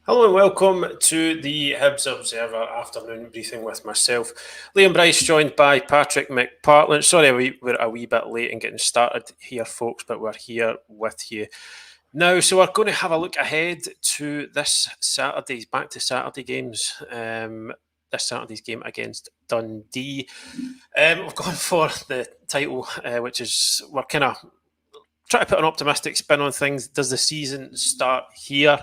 Hello and welcome to the Hibs Observer afternoon briefing with myself, Liam Bryce, joined by Patrick McPartlin. Sorry, we're a wee bit late in getting started here, folks, but we're here with you now. So we're going to have a look ahead to this Saturday's back to Saturday games. This Saturday's game against Dundee. We've gone for the title, which is we're kind of try to put an optimistic spin on things. Does the season start here?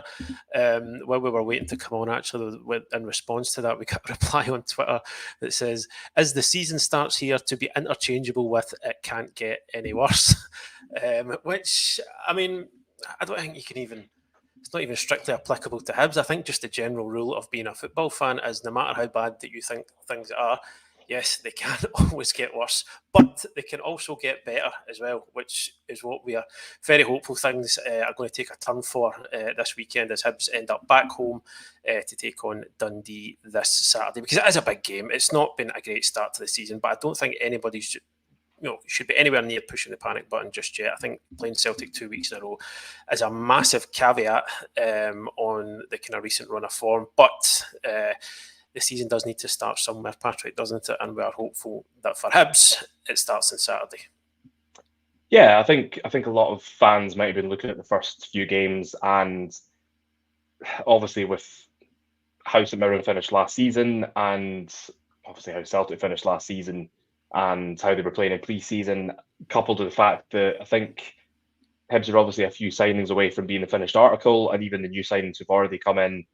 While we were waiting to come on, actually, in response to that, we got a reply on Twitter that says, "As the season starts here, to be interchangeable with it can't get any worse." Which, I mean, I don't think you can even. It's not even strictly applicable to Hibs. I think just the general rule of being a football fan is no matter how bad that you think things are, yes, they can always get worse, but they can also get better as well, which is what we are very hopeful things are going to take a turn for this weekend as Hibs end up back home to take on Dundee this Saturday, because it is a big game. It's not been a great start to the season, but I don't think anybody's should be anywhere near pushing the panic button just yet. I think playing Celtic 2 weeks in a row is a massive caveat on the kind of recent run of form, but the season does need to start somewhere, Patrick, doesn't it? And we are hopeful that for Hibs, it starts on Saturday. Yeah, I think a lot of fans might have been looking at the first few games, and obviously with how St Mirren finished last season, and obviously how Celtic finished last season, and how they were playing in pre-season, coupled with the fact that I think Hibs are obviously a few signings away from being a finished article, and even the new signings who've already come in,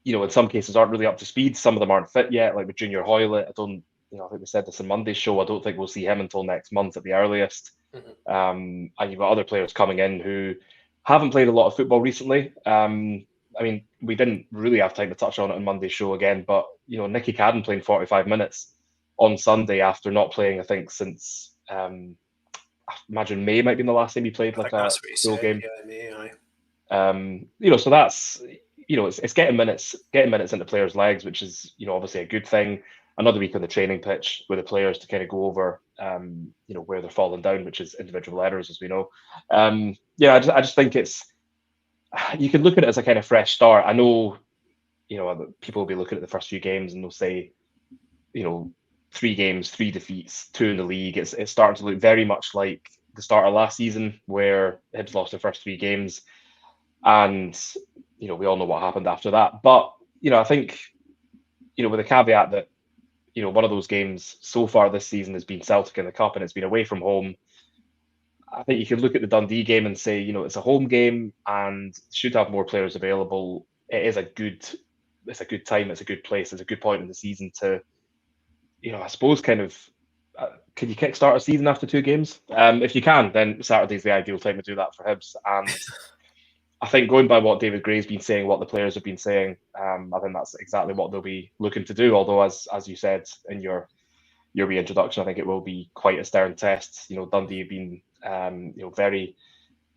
in some cases aren't really up to speed. Some of them aren't fit yet, like with Junior Hoylett. I think we said this in Monday's show. I don't think we'll see him until next month at the earliest. And you've got other players coming in who haven't played a lot of football recently. We didn't really have time to touch on it on Monday's show again, but Nicky Cadden playing 45 minutes on Sunday after not playing, I think, since I imagine May might be the last time he played like a full game. Yeah, May, so that's it's getting minutes into players' legs, which is obviously a good thing. Another week on the training pitch with the players to kind of go over where they're falling down, which is individual errors, as we know. I just think you can look at it as a kind of fresh start. I know people will be looking at the first few games and they'll say 3 games, 3 defeats, 2 in the league. It's starting to look very much like the start of last season, where Hibs lost their first 3 games, and we all know what happened after that. But I think with the caveat that one of those games so far this season has been Celtic in the Cup, and it's been away from home. I think you can look at the Dundee game and say it's a home game and should have more players available. It's a good time, it's a good place, it's a good point in the season to I suppose kind of can you kickstart a season after 2 games? If you can, then Saturday's the ideal time to do that for Hibs. And I think going by what David Gray's been saying, what the players have been saying, I think that's exactly what they'll be looking to do. Although, as you said in your reintroduction, I think it will be quite a stern test. Dundee have been very,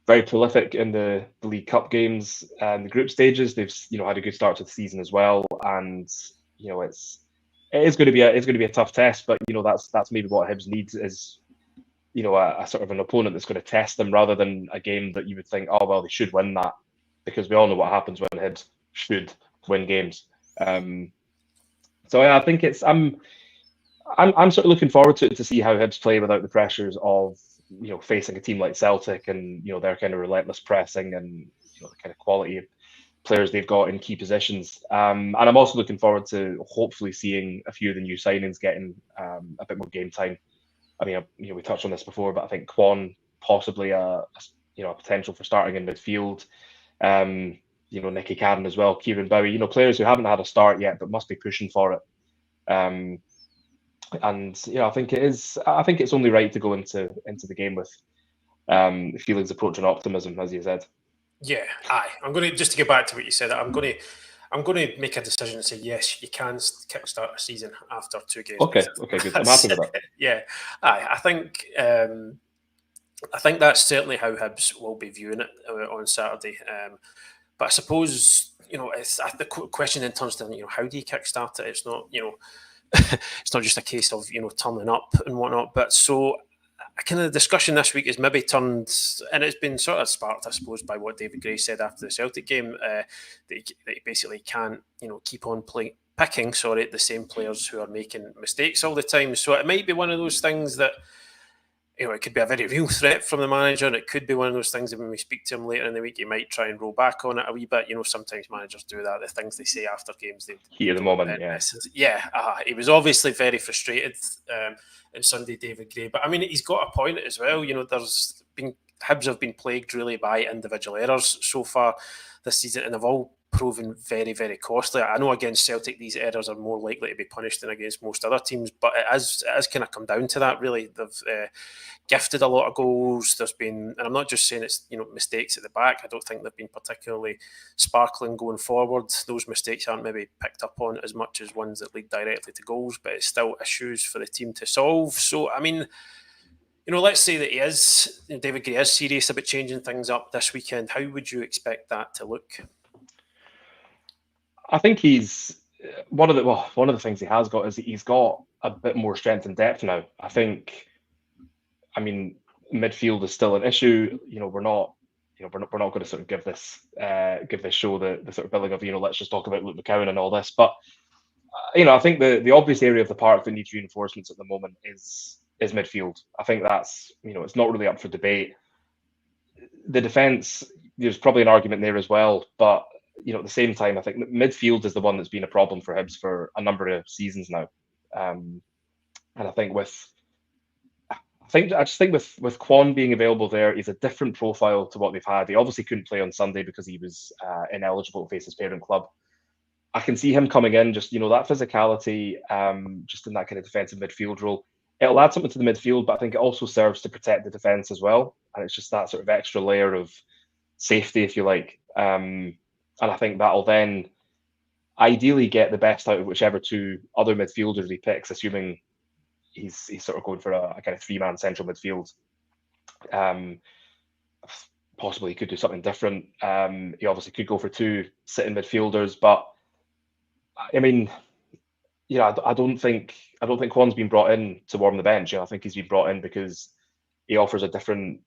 very prolific in the League Cup games and the group stages. They've had a good start to the season as well, and it is going to be a tough test. But that's maybe what Hibs needs is a sort of an opponent that's going to test them, rather than a game that you would think, oh well, they should win that, because we all know what happens when Hibs should win games. So yeah, I think I'm sort of looking forward to see how Hibs play without the pressures of facing a team like Celtic and their kind of relentless pressing and the kind of quality of players they've got in key positions. And I'm also looking forward to hopefully seeing a few of the new signings getting a bit more game time. I mean, we touched on this before, but I think Kwon possibly a potential for starting in midfield. Nicky Cadden as well, Kieran Bowie. Players who haven't had a start yet but must be pushing for it. And I think it's only right to go into the game with feelings approaching optimism, as you said. Yeah, aye. I'm going to just to get back to what you said. I'm going to make a decision and say yes, you can kickstart a season after 2 games. Okay, good. I'm happy with that. Yeah, aye. I think that's certainly how Hibs will be viewing it on Saturday. But I suppose it's the question in terms of how do you kickstart it? It's not it's not just a case of turning up and whatnot. But so kind of discussion this week is maybe turned, and it's been sort of sparked, I suppose, by what David Gray said after the Celtic game, that he basically can't, keep on picking the same players who are making mistakes all the time. So it might be one of those things that, it could be a very real threat from the manager, and it could be one of those things that when we speak to him later in the week, he might try and roll back on it a wee bit. Sometimes managers do that. The things they say after games, they heat of the moment, he was obviously very frustrated on Sunday, David Gray. But I mean, he's got a point as well. There's been Hibs have been plagued really by individual errors so far this season, and they've all proven very, very costly. I know against Celtic, these errors are more likely to be punished than against most other teams, but it has kind of come down to that, really. They've gifted a lot of goals. There's been, and I'm not just saying it's mistakes at the back. I don't think they've been particularly sparkling going forward. Those mistakes aren't maybe picked up on as much as ones that lead directly to goals, but it's still issues for the team to solve. So, I mean, let's say that David Gray is serious about changing things up this weekend. How would you expect that to look? I think he's one of the things he has got is he's got a bit more strength and depth now. I mean, midfield is still an issue. We're not going to sort of give this show the sort of billing of let's just talk about Luke McCowan and all this. But I think the obvious area of the park that needs reinforcements at the moment is midfield. I think that's it's not really up for debate. The defence, there's probably an argument there as well, but at the same time, I think midfield is the one that's been a problem for Hibs for a number of seasons now. And I just think with Kwon being available there, he's a different profile to what they've had. He obviously couldn't play on Sunday because he was ineligible to face his parent club. I can see him coming in, just that physicality, just in that kind of defensive midfield role. It'll add something to the midfield, but I think it also serves to protect the defence as well. And it's just that sort of extra layer of safety, if you like. And I think that'll then ideally get the best out of whichever two other midfielders he picks, assuming he's sort of going for a kind of three-man central midfield. Possibly he could do something different. He obviously could go for two sitting midfielders, but I mean, I don't think Kwon's been brought in to warm the bench. I think he's been brought in because he offers a different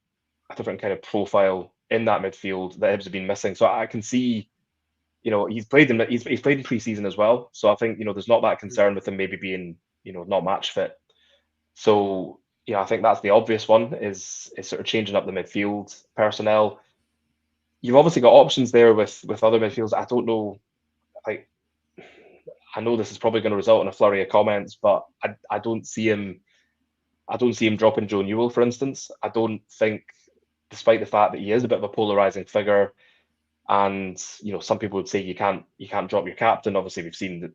kind of profile in that midfield that Hibs have been missing. So I can see, he's played in pre-season as well. So I think there's not that concern with him maybe being not match fit. So I think that's the obvious one is sort of changing up the midfield personnel. You've obviously got options there with other midfielders. I don't know. I know this is probably going to result in a flurry of comments, but I don't see him dropping Joe Newell, for instance. I don't think, despite the fact that he is a bit of a polarizing figure, and some people would say you can't drop your captain. Obviously, we've seen that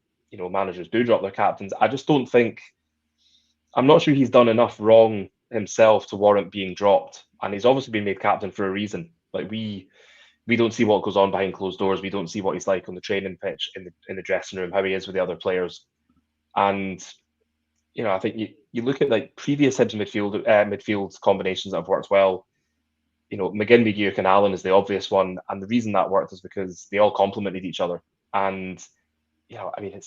managers do drop their captains. I just don't think. I'm not sure he's done enough wrong himself to warrant being dropped, and he's obviously been made captain for a reason. Like we don't see what goes on behind closed doors. We don't see what he's like on the training pitch, in the dressing room, how he is with the other players. And I think you look at like previous Hibs midfield combinations that have worked well. McGinn, McGeoch, and Allen is the obvious one, and the reason that worked is because they all complemented each other. And I mean,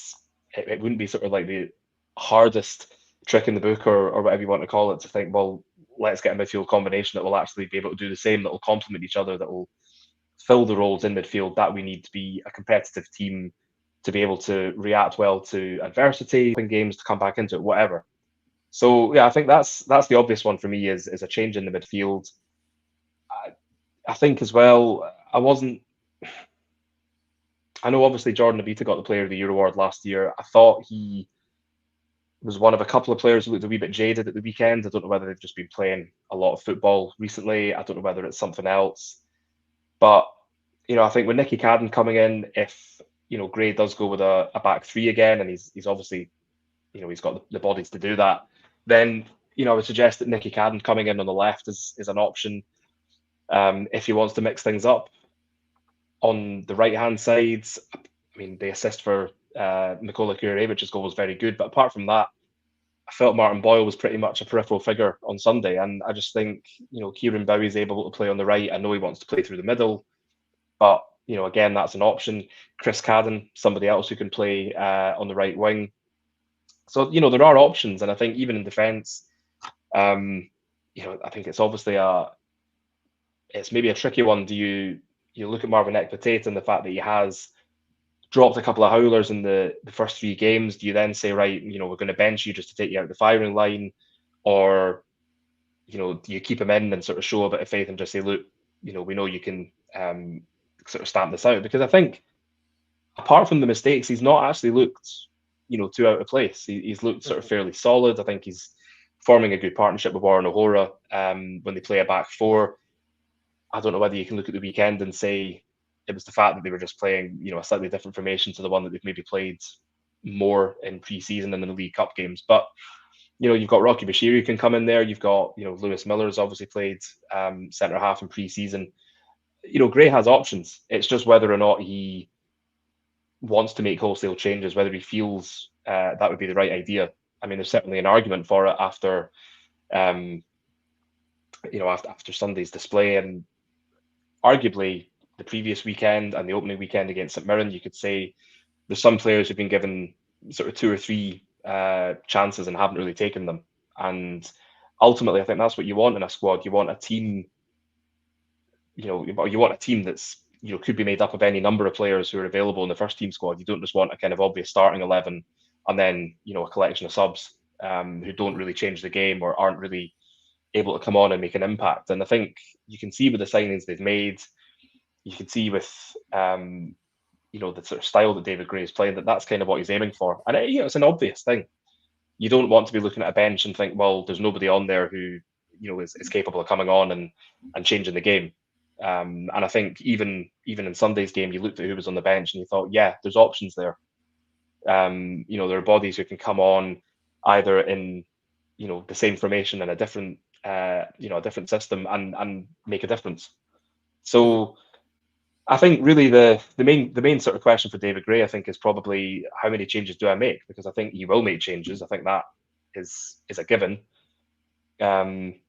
it wouldn't be sort of like the hardest trick in the book or whatever you want to call it to think, well, let's get a midfield combination that will actually be able to do the same, that will complement each other, that will fill the roles in midfield that we need to be a competitive team, to be able to react well to adversity in games, to come back into it, whatever. So I think that's the obvious one for me is a change in the midfield. I think as well, I know obviously Jordan Abita got the Player of the Year award last year. I thought he was one of a couple of players who looked a wee bit jaded at the weekend. I don't know whether they've just been playing a lot of football recently. I don't know whether it's something else. But, I think with Nicky Cadden coming in, if, Gray does go with a back three again, and he's obviously, he's got the bodies to do that, then, I would suggest that Nicky Cadden coming in on the left is an option. If he wants to mix things up. On the right-hand side, I mean, the assist for Nikola Kurevich's goal was very good, but apart from that, I felt Martin Boyle was pretty much a peripheral figure on Sunday, and I just think, Kieran Bowie's able to play on the right. I know he wants to play through the middle, but, again, that's an option. Chris Cadden, somebody else who can play on the right wing. So, there are options, and I think even in defence, I think it's obviously it's maybe a tricky one. Do you look at Marvin Ekpiteta and the fact that he has dropped a couple of howlers in the first 3 games? Do you then say, right, we're going to bench you just to take you out of the firing line, or do you keep him in and sort of show a bit of faith and just say, look, we know you can sort of stamp this out? Because I think apart from the mistakes, he's not actually looked too out of place. He's looked sort of fairly solid. I think he's forming a good partnership with Warren O'Hora when they play a back four. I don't know whether you can look at the weekend and say it was the fact that they were just playing, a slightly different formation to the one that they've maybe played more in pre-season and in the League Cup games. But you've got Rocky Bashir who can come in there. You've got Lewis Miller's obviously played centre half in pre-season. Gray has options. It's just whether or not he wants to make wholesale changes, whether he feels that would be the right idea. I mean, there's certainly an argument for it after after Sunday's display, and arguably the previous weekend and the opening weekend against St Mirren, you could say there's some players who've been given sort of 2 or 3 chances and haven't really taken them. And ultimately, I think that's what you want in a squad. You want a team, you want a team that's could be made up of any number of players who are available in the first team squad. You don't just want a kind of obvious starting 11 and then a collection of subs who don't really change the game or aren't really able to come on and make an impact. And I think you can see with the signings they've made, you can see with the sort of style that David Gray is playing, that's kind of what he's aiming for. And it's an obvious thing. You don't want to be looking at a bench and think, well, there's nobody on there who is capable of coming on and changing the game. And I think even in Sunday's game, you looked at who was on the bench and you thought, yeah, there's options there. There are bodies who can come on either in the same formation and a different a different system and make a difference. So I think really the main sort of question for David Gray, I think, is probably how many changes do I make? Because I think he will make changes. I think that is a given. I mean,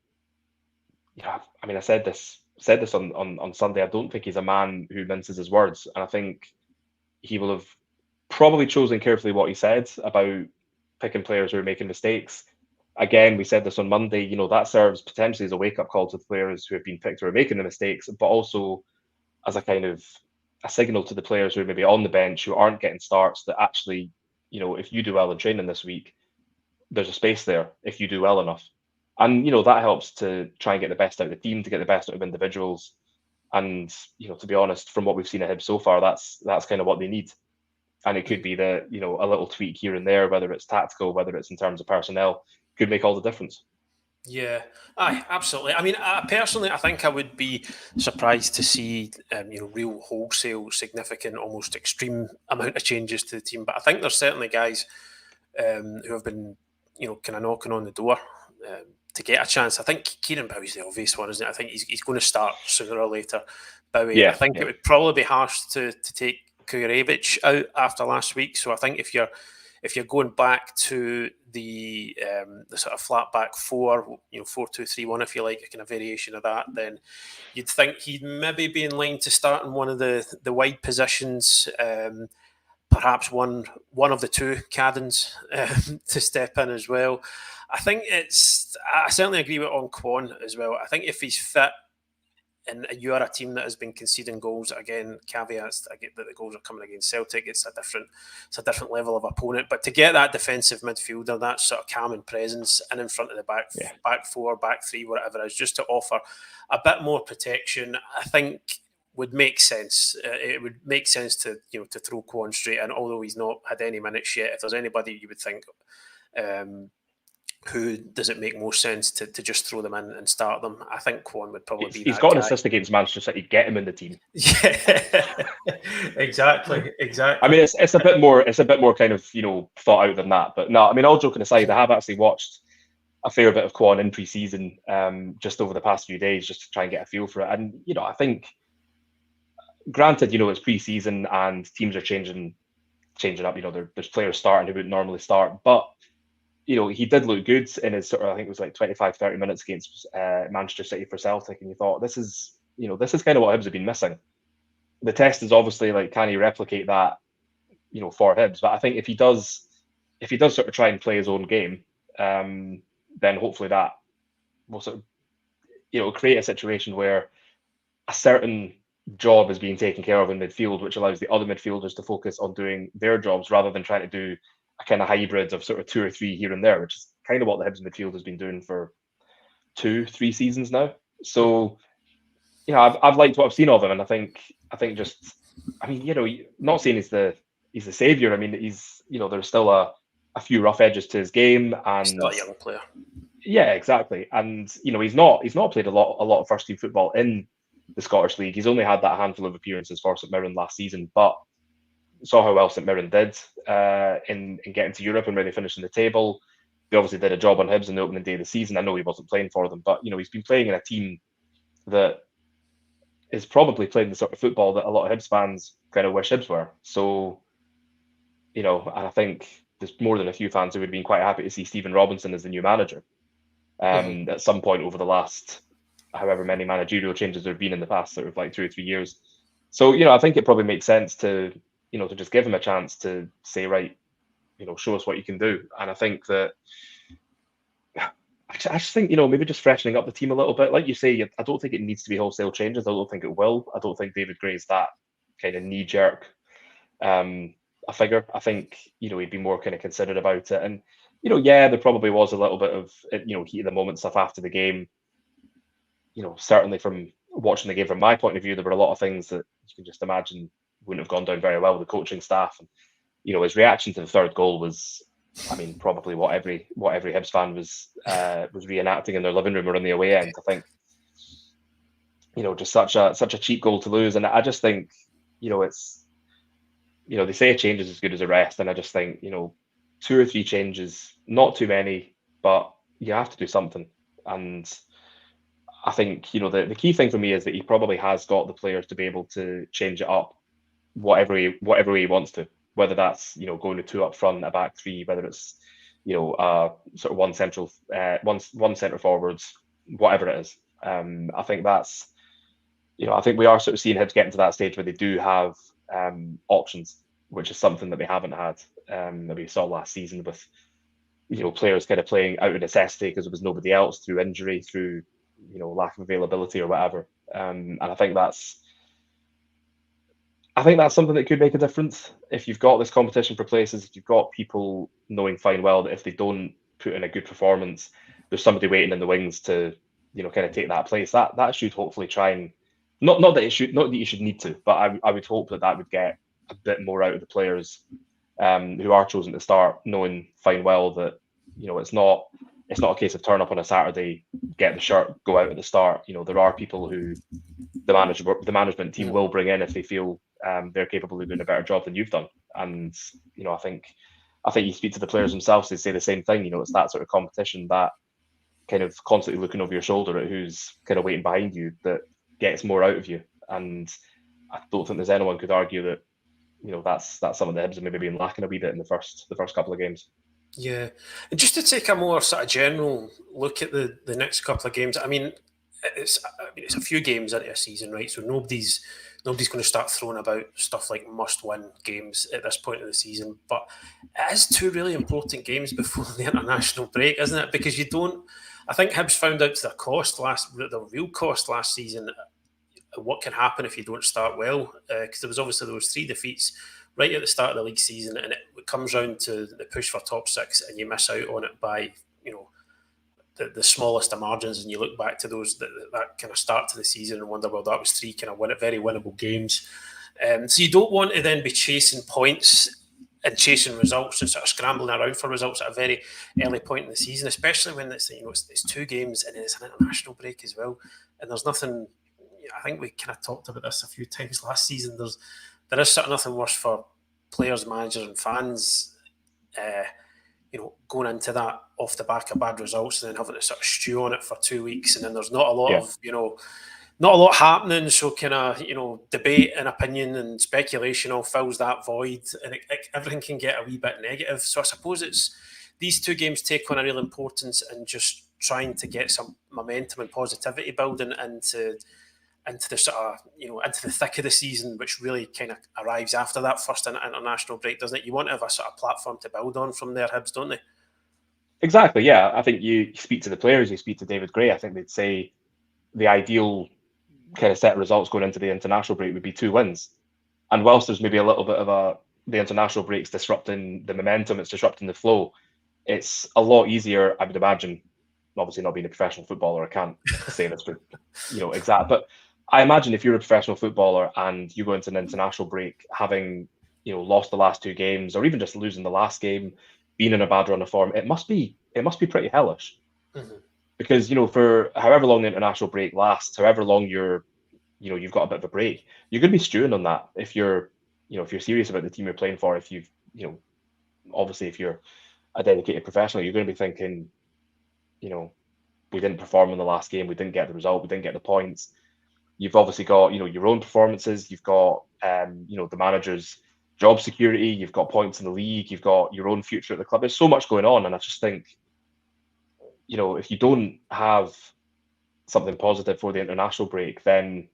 I said this on Sunday. I don't think he's a man who minces his words, and I think he will have probably chosen carefully what he said about picking players who are making mistakes. Again, we said this on Monday, that serves potentially as a wake-up call to the players who have been picked who are making the mistakes, but also as a kind of a signal to the players who are maybe on the bench who aren't getting starts that actually, if you do well in training this week, there's a space there if you do well enough. And, that helps to try and get the best out of the team, to get the best out of individuals. And, to be honest, from what we've seen at Hibs so far, that's kind of what they need. And it could be a little tweak here and there, whether it's tactical, whether it's in terms of personnel, could make all the difference. Yeah, absolutely. I mean, personally, I think I would be surprised to see, real wholesale, significant, almost extreme amount of changes to the team. But I think there's certainly guys who have been, kind of knocking on the door to get a chance. I think Kieran Bowie's the obvious one, isn't it? I think he's going to start sooner or later. Bowie. Yeah, I think it would probably be harsh to take Kujarevich out after last week. So I think if you're going back to the sort of flat back four, 4-2-3-1, if you like, a kind of variation of that, then you'd think he'd maybe be in line to start in one of the wide positions. Perhaps one of the two Caddens to step in as well. I think I certainly agree with on Kwon as well. I think if he's fit, and you are a team that has been conceding goals, again, caveats, I get that the goals are coming against Celtic, it's a different level of opponent, but to get that defensive midfielder, that sort of calming presence in front of the back four, back three, whatever it is, just to offer a bit more protection, I think would make sense. It would make sense to throw Kwon straight in, although he's not had any minutes yet. If there's anybody you would think who does it make more sense to just throw them in and start them, I think Kwon would probably be. He's got an assist against Manchester City. Get him in the team. Yeah, exactly. I mean, it's a bit more kind of thought out than that. But no, I mean, all joking aside, I have actually watched a fair bit of Kwon in pre-season just over the past few days, just to try and get a feel for it. And I think, granted, it's pre-season and teams are changing up. There's players starting who wouldn't normally start, but he did look good in his sort of, I think it was like 25-30 minutes against Manchester City for Celtic, and you thought this is kind of what Hibs have been missing. The test is obviously like, can he replicate that, for Hibs? But I think if he does sort of try and play his own game, then hopefully that will sort of create a situation where a certain job is being taken care of in midfield, which allows the other midfielders to focus on doing their jobs rather than trying to do a kind of hybrid of sort of 2 or 3 here and there, which is kind of what the Hibs midfield has been doing for 2-3 seasons now. So, I've liked what I've seen of him, and I think just, not saying he's the savior. I mean, there's still a few rough edges to his game, and still a young player. Yeah, exactly. And he's not played a lot of first team football in the Scottish League. He's only had that handful of appearances for St Mirren last season, but saw how well St Mirren did in getting to Europe and really finishing the table. They obviously did a job on Hibs on the opening day of the season. I know he wasn't playing for them, but he's been playing in a team that is probably playing the sort of football that a lot of Hibs fans kind of wish Hibs were. So, and I think there's more than a few fans who would have been quite happy to see Stephen Robinson as the new manager at some point over the last however many managerial changes there have been in the past sort of like 2 or 3 years. So, I think it probably makes sense to just give him a chance to say, right, show us what you can do. And I think that I just think, maybe just freshening up the team a little bit. Like you say, I don't think it needs to be wholesale changes. I don't think it will. I don't think David Gray's that kind of knee-jerk a figure. I think, he'd be more kind of considered about it. And, there probably was a little bit of, heat of the moment stuff after the game. Certainly from watching the game from my point of view, there were a lot of things that you can just imagine wouldn't have gone down very well with the coaching staff. And, his reaction to the third goal was, probably what every Hibs fan was reenacting in their living room or in the away end. I think, just such a cheap goal to lose, and I just think, it's, they say a change is as good as a rest, and I just think, 2 or 3 changes, not too many, but you have to do something. And I think, the key thing for me is that he probably has got the players to be able to change it up, whatever way he wants to. Whether that's going to 2 up front, a back 3, whether it's sort of one centre forwards, whatever it is. I think that's I think we are sort of seeing Hibs getting to that stage where they do have options, which is something that they haven't had that we saw last season with players kind of playing out of necessity because there was nobody else through injury, through lack of availability or whatever. And I think that's something that could make a difference if you've got this competition for places, if you've got people knowing fine well that if they don't put in a good performance, there's somebody waiting in the wings to, kind of take that place. That should hopefully try and not that you should need to, but I would hope that would get a bit more out of the players who are chosen to start, knowing fine well that it's not a case of turn up on a Saturday, get the shirt, go out at the start. There are people who the management team will bring in if they feel they're capable of doing a better job than you've done. And I think you speak to the players themselves, they say the same thing. It's that sort of competition, that kind of constantly looking over your shoulder at who's kind of waiting behind you, that gets more out of you. And I don't think there's anyone could argue that that's something that Hibs have maybe been lacking a wee bit in the first couple of games. Yeah, and just to take a more sort of general look at the next couple of games, it's a few games into a season, right? So nobody's going to start throwing about stuff like must-win games at this point of the season. But it is 2 really important games before the international break, isn't it? Because I think Hibs found out to the real cost last season, what can happen if you don't start well. Because there was obviously those 3 defeats right at the start of the league season, and it comes round to the push for top 6, and you miss out on it by the smallest of margins, and you look back to those that kind of start to the season and wonder, well, that was 3 kind of very winnable games. So you don't want to then be chasing points and chasing results and sort of scrambling around for results at a very early point in the season, especially when it's 2 games and it's an international break as well. And there's nothing. I think we kind of talked about this a few times last season. There is sort of nothing worse for players, managers, and fans. Going into that off the back of bad results and then having to sort of stew on it for 2 weeks, and then there's not a lot of not a lot happening. So kind of debate and opinion and speculation all fills that void, and everything can get a wee bit negative. So I suppose it's these 2 games take on a real importance and just trying to get some momentum and positivity building into the sort of into the thick of the season, which really kind of arrives after that first international break, doesn't it? You want to have a sort of platform to build on from there, Hibs, don't they? Exactly, yeah. I think you speak to the players, you speak to David Gray, I think they'd say, the ideal kind of set of results going into the international break would be 2 wins. And whilst there's maybe a little bit of the international breaks disrupting the momentum, it's disrupting the flow, it's a lot easier, I would imagine. Obviously, not being a professional footballer, I can't say this for exact, but I imagine if you're a professional footballer and you go into an international break having lost the last 2 games, or even just losing the last game, being in a bad run of form, it must be pretty hellish. Mm-hmm. Because for however long the international break lasts, however long you've got a bit of a break, you're going to be stewing on that if you're serious about the team you're playing for. If you've obviously if you're a dedicated professional, you're going to be thinking, we didn't perform in the last game, we didn't get the result, we didn't get the points. You've obviously got your own performances, you've got the manager's job security, you've got points in the league, you've got your own future at the club. There's so much going on, and I just think if you don't have something positive for the international break, then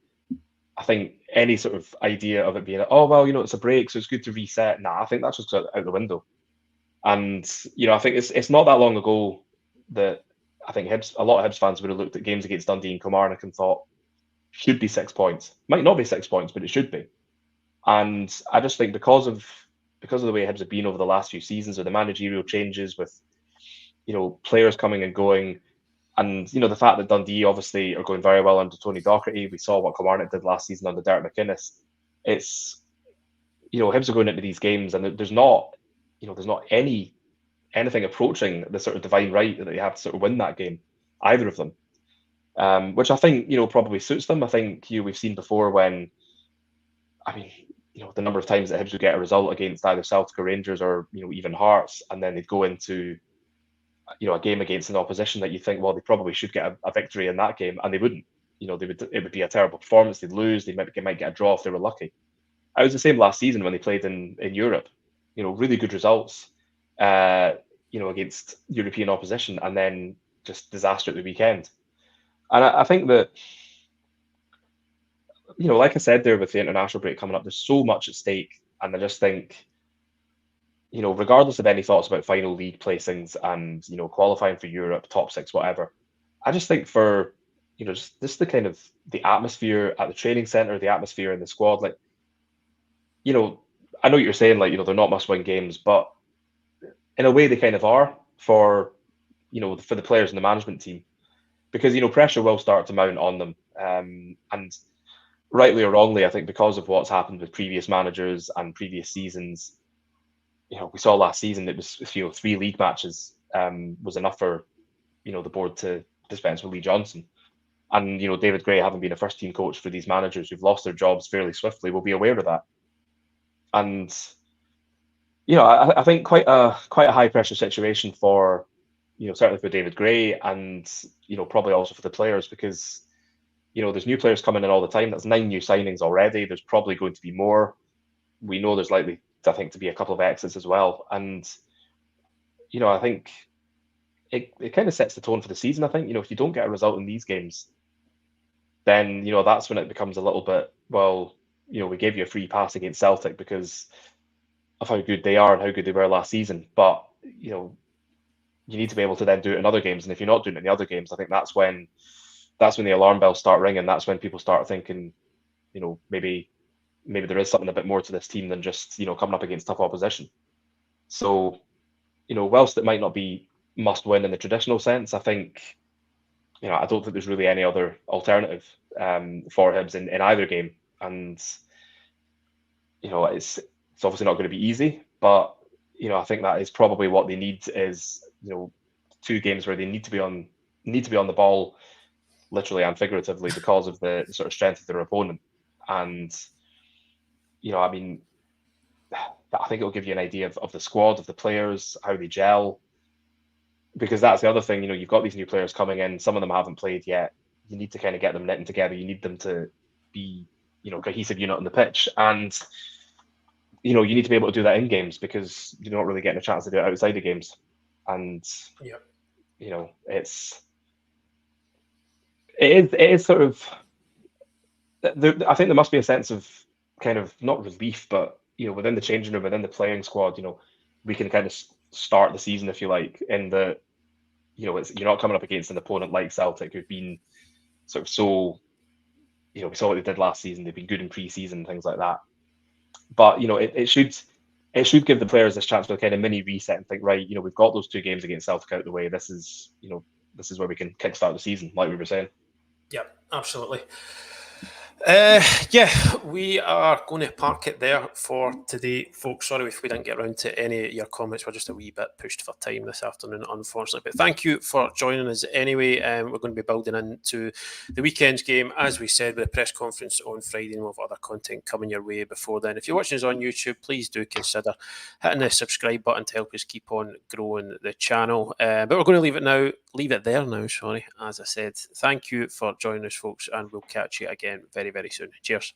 I think any sort of idea of it being, oh well, it's a break, so it's good to reset. Nah, I think that's just out the window. And I think it's not that long ago that I think a lot of Hibs fans would have looked at games against Dundee and Kilmarnock and thought, should be 6 points. Might not be 6 points, but it should be. And I just think because of the way Hibs have been over the last few seasons, or the managerial changes with players coming and going, and the fact that Dundee obviously are going very well under Tony Docherty. We saw what Kilmarnock did last season under Derek McInnes. It's Hibs are going into these games, and there's not anything approaching the sort of divine right that they have to sort of win that game, either of them. Which I think probably suits them. I think we've seen before when, the number of times that Hibs would get a result against either Celtic or Rangers, or even Hearts, and then they'd go into a game against an opposition that you think, well, they probably should get a victory in that game, and they wouldn't. It would be a terrible performance. They'd lose. They might get a draw if they were lucky. It was the same last season when they played in Europe. Really good results, against European opposition, and then just disaster at the weekend. And I think that, like I said there, with the international break coming up, there's so much at stake, and I just think, regardless of any thoughts about final league placings and qualifying for Europe, top 6, whatever, I just think for just the kind of the atmosphere at the training centre, the atmosphere in the squad, like I know what you're saying, like they're not must-win games, but in a way they kind of are for for the players and the management team, because pressure will start to mount on them, and rightly or wrongly, I think because of what's happened with previous managers and previous seasons. We saw last season it was 3 league matches was enough for the board to dispense with Lee Johnson, and David Gray, having been a first team coach for these managers who've lost their jobs fairly swiftly, will be aware of that. And I think quite a high pressure situation for certainly for David Gray, and probably also for the players, because there's new players coming in all the time. That's 9 new signings already. There's probably going to be more. We know there's likely, I think, to be a couple of exits as well. And, I think it kind of sets the tone for the season. I think, if you don't get a result in these games, then, that's when it becomes a little bit, well, we gave you a free pass against Celtic because of how good they are and how good they were last season. But, you need to be able to then do it in other games. And if you're not doing it in the other games, I think that's when the alarm bells start ringing. That's when people start thinking, maybe there is something a bit more to this team than just coming up against tough opposition. So whilst it might not be must win in the traditional sense, I think I don't think there's really any other alternative for Hibs in either game. And it's obviously not going to be easy, but I think that is probably what they need, is 2 games where they need to be on the ball, literally and figuratively, because of the sort of strength of their opponent. And I think it'll give you an idea of the squad, of the players, how they gel. Because that's the other thing, you've got these new players coming in. Some of them haven't played yet. You need to kind of get them knitting together. You need them to be, cohesive unit on the pitch. And, you need to be able to do that in games, because you're not really getting a chance to do it outside of games. And, it is sort of, I think there must be a sense of kind of not relief, but within the changing room, within the playing squad, we can kind of start the season, if you like, in the you're not coming up against an opponent like Celtic, who've been sort of so, we saw what they did last season. They've been good in pre-season, things like that. But it should give the players this chance for a kind of mini reset and think, right, we've got those 2 games against Celtic out of the way. This is where we can kickstart the season, like we were saying. Yeah, absolutely. We are going to park it there for today, folks. Sorry if we didn't get around to any of your comments. We're just a wee bit pushed for time this afternoon, unfortunately. But thank you for joining us anyway. We're going to be building into the weekend's game, as we said, with a press conference on Friday, and we'll have other content coming your way before then. If you're watching us on YouTube, please do consider hitting the subscribe button to help us keep on growing the channel. But we're going to leave it there now, sorry, as I said. Thank you for joining us, folks, and we'll catch you again very, very soon. Cheers.